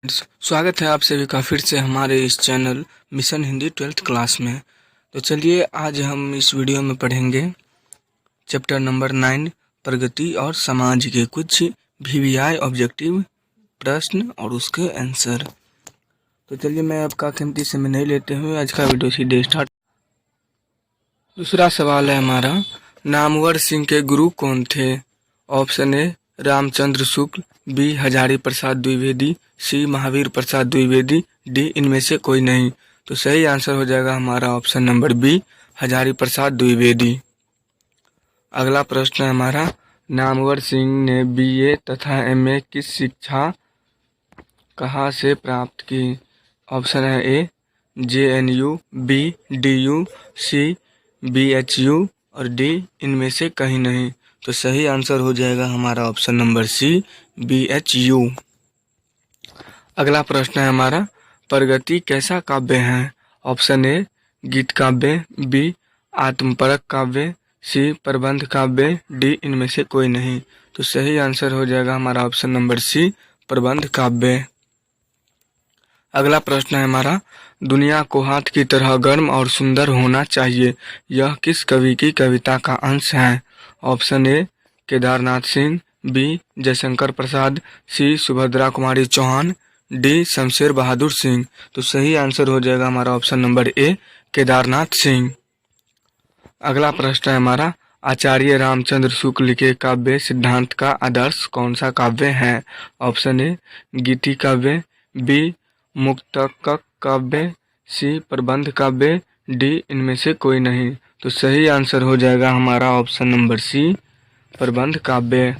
स्वागत है आप सभी का फिर से हमारे इस channel mission Hindi 12th class में। तो चलिए आज हम इस वीडियो में पढ़ेंगे चैप्टर नंबर 9 प्रगति और समाज के कुछ वीवीआई ऑब्जेक्टिव प्रश्न और उसके आंसर। तो चलिए मैं आपका कीमती समय नहीं लेते हुए आज का वीडियो सीधे स्टार्ट। दूसरा सवाल है हमारा, नामवर सिंह के गुरु कौन थे? Option A Ramchandra Shukla, B Hazari Prasad Dwivedi, C Mahavir Prasad Dwivedi, D इनमें से कोई नहीं। तो सही आंसर हो जाएगा हमारा option number B Hazari Prasad Dwivedi. अगला प्रश्न है हमारा, नामवर सिंह ने बीए तथा एमए किस शिक्षा कहाँ से प्राप्त की? ऑप्शन है ए जेएनयू, बी डीयू, सी बीएचयू और डी इनमें से कहीं नहीं। तो सही आंसर हो जाएगा हमारा ऑप्शन नंबर सी बीएचयू। अगला प्रश्न है हमारा, प्रगति कैसा काव्य है? ऑप्शन ए गीत काव्य, बी आत्मपरक काव्य, सी प्रबंध काव्य, डी इनमें से कोई नहीं। तो सही आंसर हो जाएगा हमारा ऑप्शन नंबर सी प्रबंध काव्य। अगला प्रश्न है हमारा, दुनिया को हाथ की तरह गर्म और सुंदर होना चाहिए, यह किस कवि की कविता का अंश है? Option A Kedarnath Singh, B Jaishankar Prasad, C Subhadra Kumari Chauhan, D Shamsher Bahadur Singh. तो सही आंसर हो जाएगा हमारा option number A Kedarnath Singh. अगला प्रश्न है हमारा, आचार्य रामचंद्र शुक्ल के काव्य सिद्धांत का आदर्श कौन सा काव्य है? ऑप्शन ए गीति काव्य, बी मुक्तक काव्य, सी प्रबंध काव्य, डी इनमें से कोई नहीं। तो सही आंसर हो जाएगा हमारा ऑप्शन नंबर सी प्रबंध काव्य।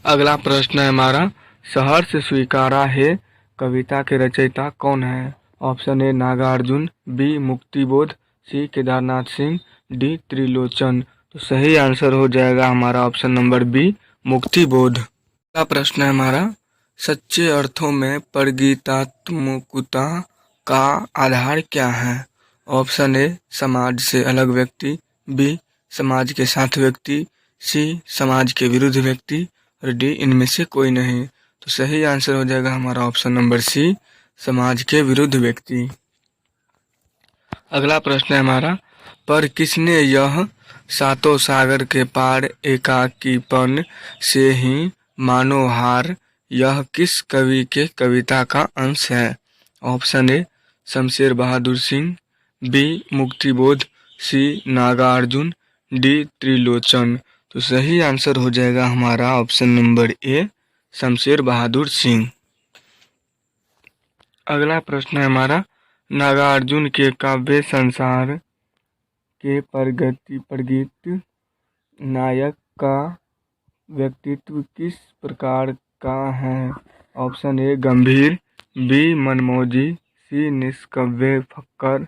अगला प्रश्न है हमारा, सहर्ष स्वीकारा है कविता के रचयिता कौन है? Option A Nagarjun, B Muktibodh, C Kedarnath Singh, D Trilochan. तो सही आंसर हो जाएगा हमारा ऑप्शन नंबर बी मुक्तिबोध। अगला प्रश्न है हमारा, सच्चे अर्थों में प्रगीतात्मकता का आधार क्या है? ऑप्शन ए समाज से अलग व्यक्ति, बी समाज के साथ व्यक्ति, सी समाज के विरुद्ध व्यक्ति और डी इनमें से कोई नहीं। तो सही आंसर हो जाएगा हमारा ऑप्शन नंबर सी समाज के विरुद्ध व्यक्ति। अगला प्रश्न है हमारा, पर किसने यह सातों सागर के पार एकाकीपन से ही मानो हार, यह किस कवि के कविता का अंश है? Option A Shamsher Bahadur Singh, B Muktibodh, C Nagarjun, D Trilochan. तो सही आंसर हो जाएगा हमारा option number A Shamsher Bahadur Singh. अगला प्रश्न है हमारा, नागार्जुन के काव्य संसार के प्रगीत नायक का व्यक्तित्व किस प्रकार का है? ऑप्शन ए गंभीर, बी मनमौजी, सी निष्कव्य फक्कर,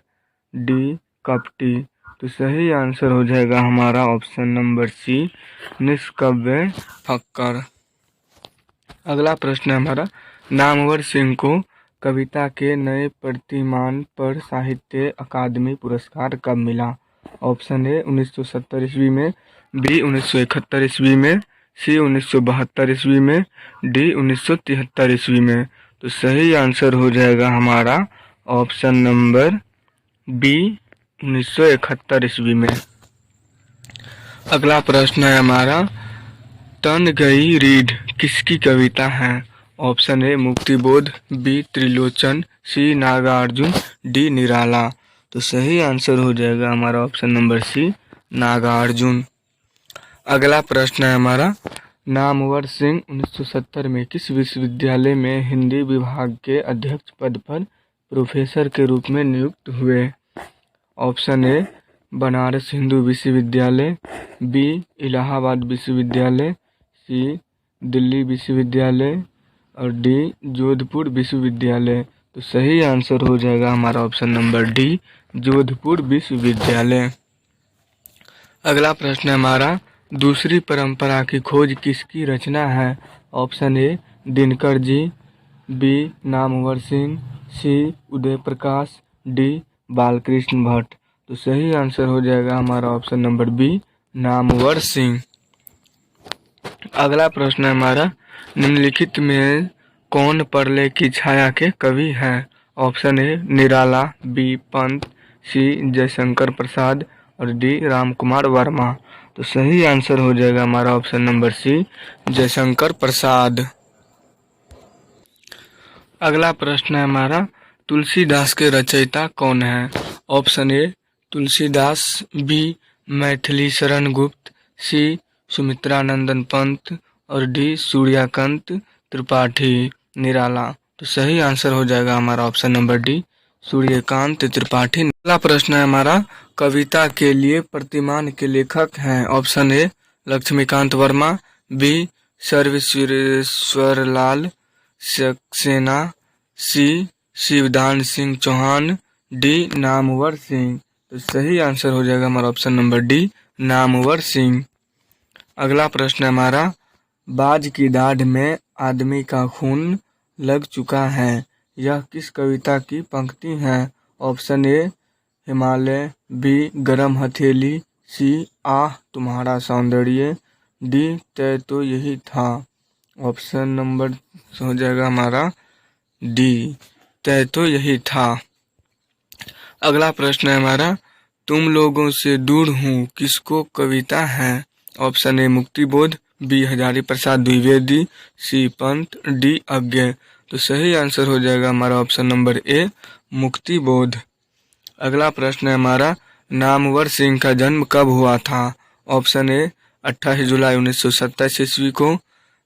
डी कपटी। तो सही आंसर हो जाएगा हमारा ऑप्शन नंबर सी निष्कव्य फक्कर। अगला प्रश्न है हमारा, नामवर सिंह को कविता के नए प्रतिमान पर साहित्य अकादमी पुरस्कार कब मिला? ऑप्शन ए 1970 ईस्वी में, बी 1971 ईस्वी में, सी 1972 ईस्वी में, डी 1973 ईस्वी में। तो सही आंसर हो जाएगा हमारा ऑप्शन नंबर बी 1971 ईस्वी में। अगला प्रश्न है हमारा, तन गई रीढ़ किसकी कविता है? Option A Muktibodh, B Trilochan, C Nagarjun, D Nirala. तो सही आंसर हो जाएगा हमारा ऑप्शन नंबर सी नागार्जुन। अगला प्रश्न है हमारा, नामवर सिंह 1970 में किस विश्वविद्यालय में हिंदी विभाग के अध्यक्ष पद पर प्रोफेसर के रूप में नियुक्त हुए? ऑप्शन ए बनारस हिंदू विश्वविद्यालय, बी इलाहाबाद विश्वविद्यालय, सी दिल्ली विश्वविद्यालय और डी जोधपुर विश्वविद्यालय। तो सही आंसर हो जाएगा हमारा ऑप्शन नंबर डी जोधपुर विश्वविद्यालय। अगला प्रश्न है हमारा, दूसरी परंपरा की खोज किसकी रचना है? Option A Dinkar ji, B Namvar Singh, C Uday Prakash, D Balkrishna Bhatt. तो सही आंसर हो जाएगा हमारा option number B Namvar Singh. अगला प्रश्न है हमारा, निम्नलिखित में कौन परले की छाया के कवि हैं? Option A Nirala, B Pant, C Jaishankar Prasad और डी रामकुमार वर्मा। तो सही आंसर हो जाएगा हमारा option number C, Jaishankar Prasad. अगला प्रश्न है हमारा, तुलसीदास के रचयिता कौन है? Option A Tulsidas, B Maithili Sharan Gupt, सी सुमित्रानंदन पंत और डी सूर्यकांत त्रिपाठी निराला। तो सही आंसर हो जाएगा हमारा option number D, Suryakant Tripathi. अगला प्रश्न है हमारा, कविता के लिए प्रतिमान के लेखक हैं? Option A Laxmikant Verma, B Sarveshwarlal Saxena, C Shivdan Singh Chauhan, D Namvar Singh. तो सही आंसर हो जाएगा हमारा option number D, Namvar Singh. अगला प्रश्न है हमारा, बाज की दाढ़ में आदमी का खून लग चुका है, यह किस कविता की पंक्ति है? ऑप्शन ए हिमालय, बी गरम हथेली, सी आह तुम्हारा सौंदर्य, डी तय तो यही था। ऑप्शन नंबर हो जाएगा हमारा डी, तय तो यही था। अगला प्रश्न है हमारा, तुम लोगों से दूर हूँ किसको कविता है? Option A Muktibodh, B Hazari Prasad Dwivedi, C Pant, D Agyeya. तो सही आंसर हो जाएगा हमारा ऑप्शन नंबर ए, मुक्तिबोध। अगला प्रश्न है हमारा, नामवर सिंह का जन्म कब हुआ था? ऑप्शन ए 28 जुलाई 1927 ईस्वी को,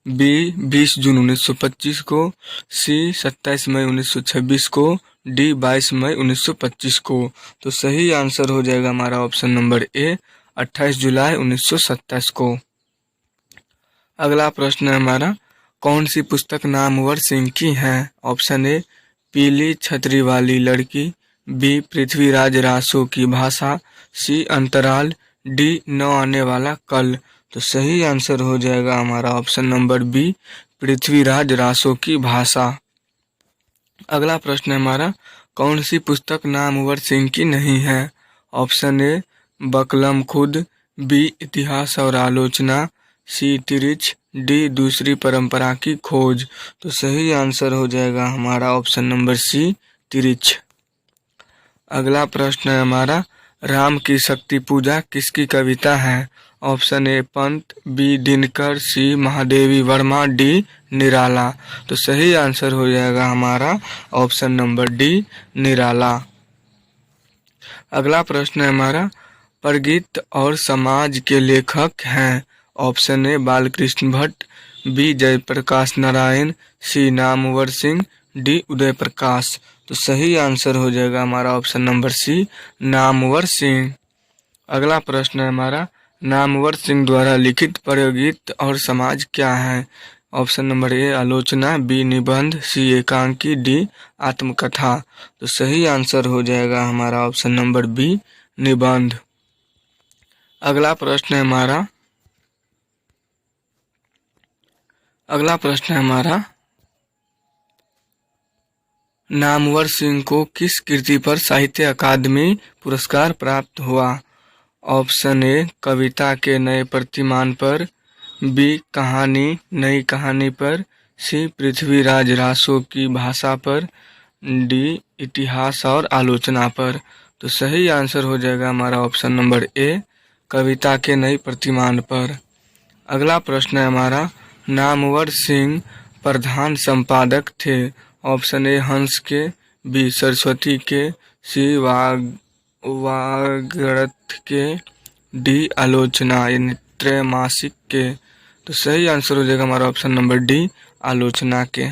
बी 20 जून 1925 को, सी 27 मई 1926 को, डी 22 मई 1925 को। तो सही आंसर हो जाएगा हमारा ऑप्शन नंबर ए, 28 जुलाई 1927 को। अगला प्रश्न है हमारा, कौन सी पुस्तक नामवर सिंह की है? ऑप्शन ए पीली छतरी वाली लड़की, बी पृथ्वीराज रासो की भाषा, सी अंतराल, डी न आने वाला कल। तो सही आंसर हो जाएगा हमारा option number B, Prithviraj Raso की भाषा। अगला प्रश्न है हमारा, कौन सी पुस्तक नामवर सिंह की नहीं है? ऑप्शन ए बकलम खुद, बी इतिहास और आलोचना, सी तिरिच, डी दूसरी परंपरा की खोज। तो सही आंसर हो जाएगा हमारा ऑप्शन नंबर सी, तिरिच। अगला प्रश्न है हमारा, राम की शक्ति पूजा किसकी कविता है? Option A Pant, B Dinkar, C Mahadevi Verma, D Nirala. तो सही आंसर हो जाएगा हमारा ऑप्शन नंबर डी, निराला। अगला प्रश्न है हमारा, प्रगीत और समाज के लेखक हैं? Option A Balkrishna Bhatt, B Jayaprakash Narayan, C Namvar Singh, D Uday Prakash. तो सही आंसर हो जाएगा हमारा option number C, Namvar Singh. अगला प्रश्न है हमारा, नामवर सिंह द्वारा लिखित प्रगीत और समाज क्या है? ऑप्शन नंबर ए आलोचना, बी निबंध, सी एकांकी, डी आत्मकथा। तो सही आंसर हो जाएगा हमारा ऑप्शन नंबर बी, निबंध। अगला प्रश्न है हमारा, नामवर सिंह को किस कृति पर साहित्य अकादमी पुरस्कार प्राप्त हुआ? ऑप्शन ए कविता के नए प्रतिमान पर, बी कहानी नई कहानी पर, सी पृथ्वीराज रासो की भाषा पर, डी इतिहास और आलोचना पर। तो सही आंसर हो जाएगा हमारा ऑप्शन नंबर ए, कविता के नई प्रतिमान पर। अगला प्रश्न है हमारा, नामवर सिंह प्रधान संपादक थे? ऑप्शन ए हंस के, बी सरस्वती के, सी वागड़थ के, डी आलोचना यानी त्रैमासिक के। तो सही आंसर हो जाएगा हमारा ऑप्शन नंबर डी, आलोचना के।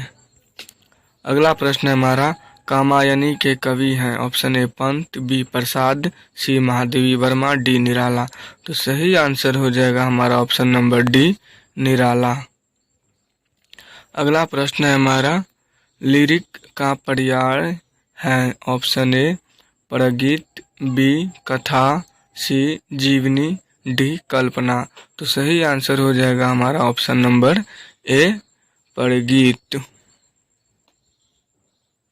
अगला प्रश्न है हमारा, कामायनी के कवि हैं? Option A Pant, B Prasad, C Mahadevi Verma, D Nirala. तो सही आंसर हो जाएगा हमारा ऑप्शन नंबर डी, निराला। अगला प्रश्न है हमारा, लिरिक का पर्याय है? ऑप्शन ए प्रगीत, बी कथा, सी जीवनी, डी कल्पना। तो सही आंसर हो जाएगा हमारा ऑप्शन नंबर ए, प्रगीत।